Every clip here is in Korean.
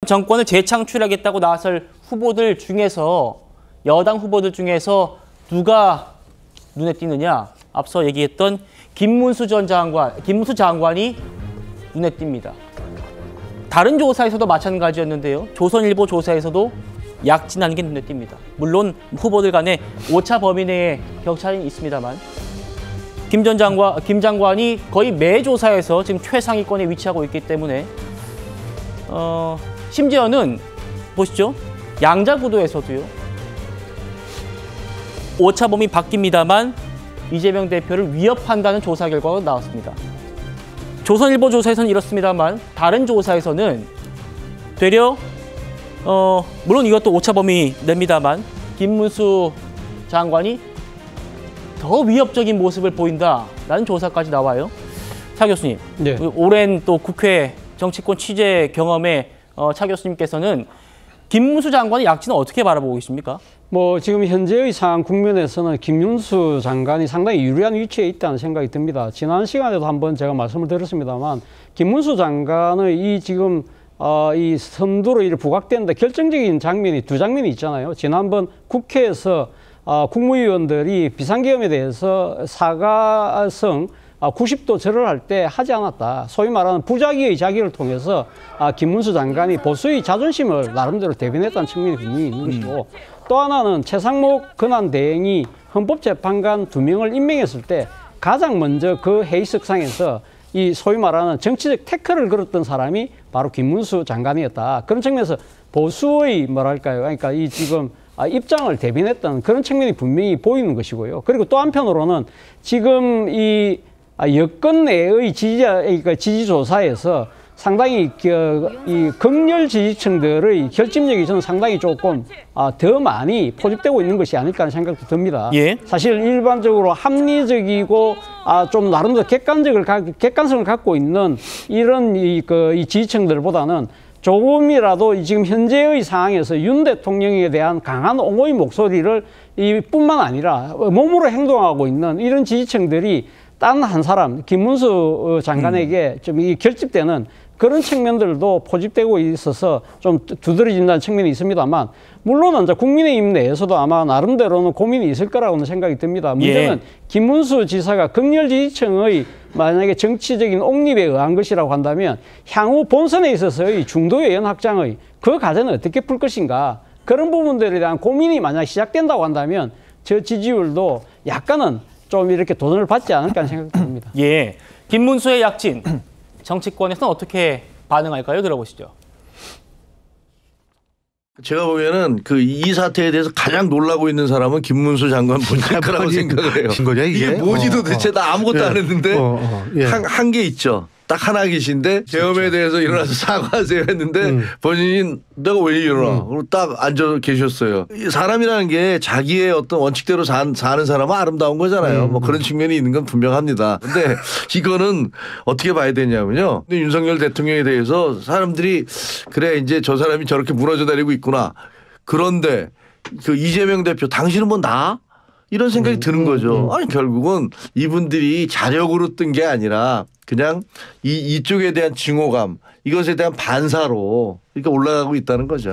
정권을 재창출하겠다고 나설 후보들 중에서 여당 후보들 중에서 누가 눈에 띄느냐? 앞서 얘기했던 김문수 장관이 눈에 띕니다. 다른 조사에서도 마찬가지였는데요. 조선일보 조사에서도 약진하는 게 눈에 띕니다. 물론 후보들 간에 오차 범위 내에 격차는 있습니다만 김 장관이 거의 매 조사에서 지금 최상위권에 위치하고 있기 때문에 심지어는 보시죠. 양자구도에서도요. 오차 범위 바뀝니다만 이재명 대표를 위협한다는 조사 결과가 나왔습니다. 조선일보 조사에서는 이렇습니다만 다른 조사에서는 되려 물론 이것도 오차 범위 냅니다만 김문수 장관이 더 위협적인 모습을 보인다라는 조사까지 나와요. 차 교수님, 네. 오랜 또 국회 정치권 취재 경험의 차 교수님께서는 김문수 장관의 약진은 어떻게 바라보고 계십니까? 뭐 지금 현재의 상황 국면에서는 김문수 장관이 상당히 유리한 위치에 있다는 생각이 듭니다. 지난 시간에도 한번 제가 말씀을 드렸습니다만 김문수 장관의 이 지금 이 선두로 이렇게 부각된다 결정적인 장면이 두 장면이 있잖아요. 지난번 국회에서 국무위원들이 비상계엄에 대해서 사과성 90도 절을 할 때 하지 않았다. 소위 말하는 부작위의 자기를 통해서 김문수 장관이 보수의 자존심을 나름대로 대변했다는 측면이 분명히 있는 것이고, 또 하나는 최상목 권한대행이 헌법재판관 2명을 임명했을 때 가장 먼저 그 회의석상에서 이 소위 말하는 정치적 태클을 걸었던 사람이 바로 김문수 장관이었다. 그런 측면에서 보수의 뭐랄까요, 그러니까 이 지금 입장을 대변했다는 그런 측면이 분명히 보이는 것이고요. 그리고 또 한편으로는 지금 이 여권 내의 지지조사에서 상당히 이 극렬 지지층들의 결집력이 저는 상당히 조금 더 많이 포집되고 있는 것이 아닐까 하는 생각도 듭니다. 예. 사실 일반적으로 합리적이고 좀 나름대로 객관성을 갖고 있는 이런 이 지지층들보다는 조금이라도 지금 현재의 상황에서 윤 대통령에 대한 강한 옹호의 목소리를 뿐만 아니라 몸으로 행동하고 있는 이런 지지층들이 딴 한 사람, 김문수 장관에게 좀 결집되는 그런 측면들도 포집되고 있어서 좀 두드러진다는 측면이 있습니다만, 물론 이제 국민의힘 내에서도 아마 나름대로는 고민이 있을 거라고는 생각이 듭니다. 문제는 김문수 지사가 극렬 지지층의 만약에 정치적인 옹립에 의한 것이라고 한다면 향후 본선에 있어서의 중도의원 확장의 그 과제는 어떻게 풀 것인가, 그런 부분들에 대한 고민이 만약 시작된다고 한다면 저 지지율도 약간은 좀 이렇게 도전을 받지 않을까 하는 생각이 듭니다. 예, 김문수의 약진, 정치권에서는 어떻게 반응할까요? 들어보시죠. 제가 보기에는 이 사태에 대해서 가장 놀라고 있는 사람은 김문수 장관 본인일 거라고 생각을 해요. 이게 뭐지 도대체 나 아무것도 안 했는데 한 게 있죠. 딱 하나 계신데 계엄에 대해서 일어나서 사과하세요 했는데 본인이 내가 왜 일어나? 그리고 딱 앉아 계셨어요. 사람이라는 게 자기의 어떤 원칙대로 사는 사람은 아름다운 거잖아요. 뭐 그런 측면이 있는 건 분명합니다. 근데 이거는 어떻게 봐야 되냐면요. 근데 윤석열 대통령에 대해서 사람들이 그래 이제 저 사람이 저렇게 무너져 내리고 있구나. 그런데 이재명 대표 당신은 뭐 나? 이런 생각이 드는 거죠. 아니 결국은 이분들이 자력으로 뜬 게 아니라 그냥 이쪽에 대한 증오감, 이것에 대한 반사로 이렇게 올라가고 있다는 거죠.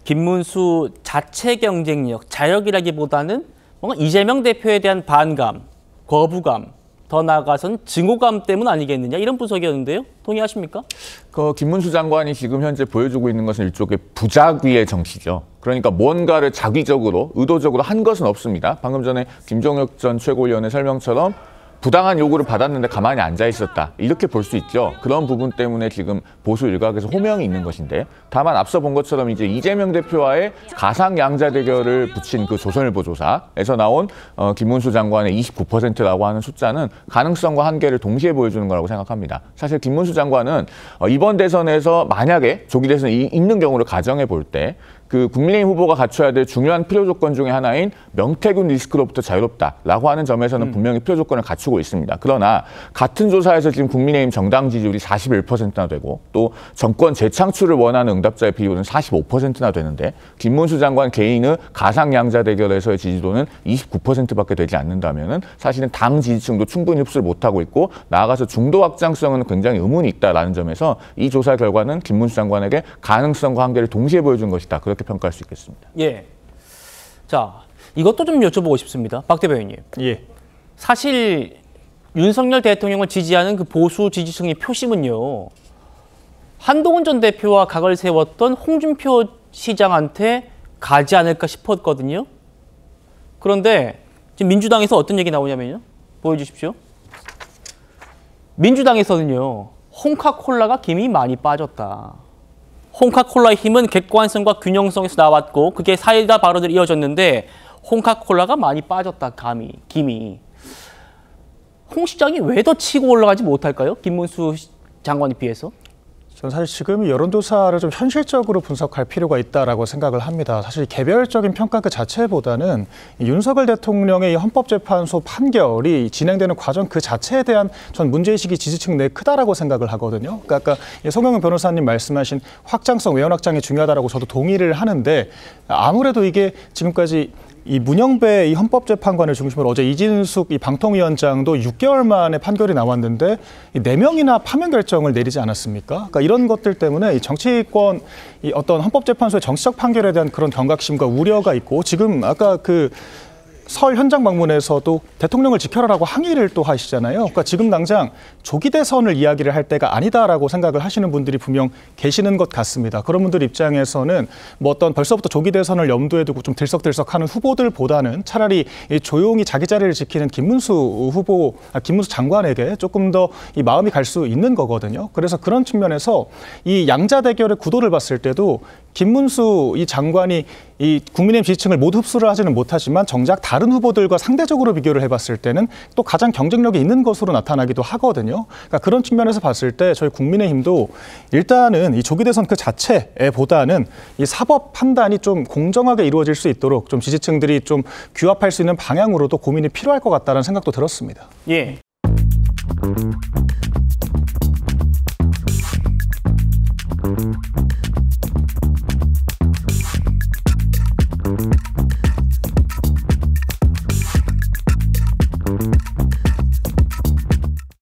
김문수 자체 경쟁력, 자력이라기보다는 뭔가 이재명 대표에 대한 반감, 거부감, 더 나아가서는 증오감 때문 아니겠느냐, 이런 분석이었는데요. 동의하십니까? 김문수 장관이 지금 현재 보여주고 있는 것은 일종의 부작위의 정치죠. 그러니까 뭔가를 자기적으로, 의도적으로 한 것은 없습니다. 방금 전에 김종혁 전 최고위원의 설명처럼 부당한 요구를 받았는데 가만히 앉아 있었다, 이렇게 볼 수 있죠. 그런 부분 때문에 지금 보수 일각에서 호명이 있는 것인데, 다만 앞서 본 것처럼 이제 이재명 대표와의 가상 양자 대결을 붙인 그 조선일보 조사에서 나온 김문수 장관의 29%라고 하는 숫자는 가능성과 한계를 동시에 보여주는 거라고 생각합니다. 사실 김문수 장관은 이번 대선에서 만약에 조기 대선이 있는 경우를 가정해 볼 때 그 국민의힘 후보가 갖춰야 될 중요한 필요 조건 중에 하나인 명태균 리스크로부터 자유롭다라고 하는 점에서는 분명히 필요 조건을 갖추고 있습니다. 그러나 같은 조사에서 지금 국민의힘 정당 지지율이 41%나 되고 또 정권 재창출을 원하는 응답자의 비율은 45%나 되는데 김문수 장관 개인의 가상양자 대결에서의 지지도는 29%밖에 되지 않는다면은 사실은 당 지지층도 충분히 흡수를 못하고 있고 나아가서 중도 확장성은 굉장히 의문이 있다라는 점에서 이 조사 결과는 김문수 장관에게 가능성과 한계를 동시에 보여준 것이다. 그렇게 평가할 수 있겠습니다. 예. 자, 이것도 좀 여쭤보고 싶습니다. 박 대변인님. 예. 사실 윤석열 대통령을 지지하는 그 보수 지지층의 표심은요. 한동훈 전 대표와 각을 세웠던 홍준표 시장한테 가지 않을까 싶었거든요. 그런데 지금 민주당에서 어떤 얘기 나오냐면요. 보여주십시오. 민주당에서는요. 홍카콜라가 김이 많이 빠졌다. 홍카콜라의 힘은 객관성과 균형성에서 나왔고 그게 사이다 발언으로 이어졌는데 홍카콜라가 많이 빠졌다. 김이. 홍 시장이 왜 더 치고 올라가지 못할까요? 김문수 장관에 비해서? 저는 사실 지금 여론조사를 좀 현실적으로 분석할 필요가 있다라고 생각을 합니다. 사실 개별적인 평가 그 자체보다는 윤석열 대통령의 이 헌법재판소 판결이 진행되는 과정 그 자체에 대한 전 문제의식이 지지층 내에 크다라고 생각을 하거든요. 그러니까 아까 송영은 변호사님 말씀하신 확장성, 외연 확장이 중요하다라고 저도 동의를 하는데 아무래도 이게 지금까지 이 문영배 이 헌법재판관을 중심으로 어제 이진숙 이 방통위원장도 6개월 만에 판결이 나왔는데 4명이나 파면 결정을 내리지 않았습니까? 그러니까 이런 것들 때문에 이 정치권 이 어떤 헌법재판소의 정치적 판결에 대한 그런 경각심과 우려가 있고 지금 아까 그 설 현장 방문에서도 대통령을 지켜라라고 항의를 또 하시잖아요. 그러니까 지금 당장 조기 대선을 이야기를 할 때가 아니다라고 생각을 하시는 분들이 분명 계시는 것 같습니다. 그런 분들 입장에서는 뭐 어떤 벌써부터 조기 대선을 염두에 두고 좀 들썩들썩하는 후보들보다는 차라리 조용히 자기 자리를 지키는 김문수 장관에게 조금 더 이 마음이 갈 수 있는 거거든요. 그래서 그런 측면에서 이 양자 대결의 구도를 봤을 때도 김문수 이 장관이 이 국민의힘 지지층을 모두 흡수를 하지는 못하지만 정작 다른 후보들과 상대적으로 비교를 해봤을 때는 또 가장 경쟁력이 있는 것으로 나타나기도 하거든요. 그러니까 그런 측면에서 봤을 때 저희 국민의힘도 일단은 이 조기 대선 그 자체보다는 이 사법 판단이 좀 공정하게 이루어질 수 있도록 좀 지지층들이 좀 규합할 수 있는 방향으로도 고민이 필요할 것 같다는 생각도 들었습니다. 예.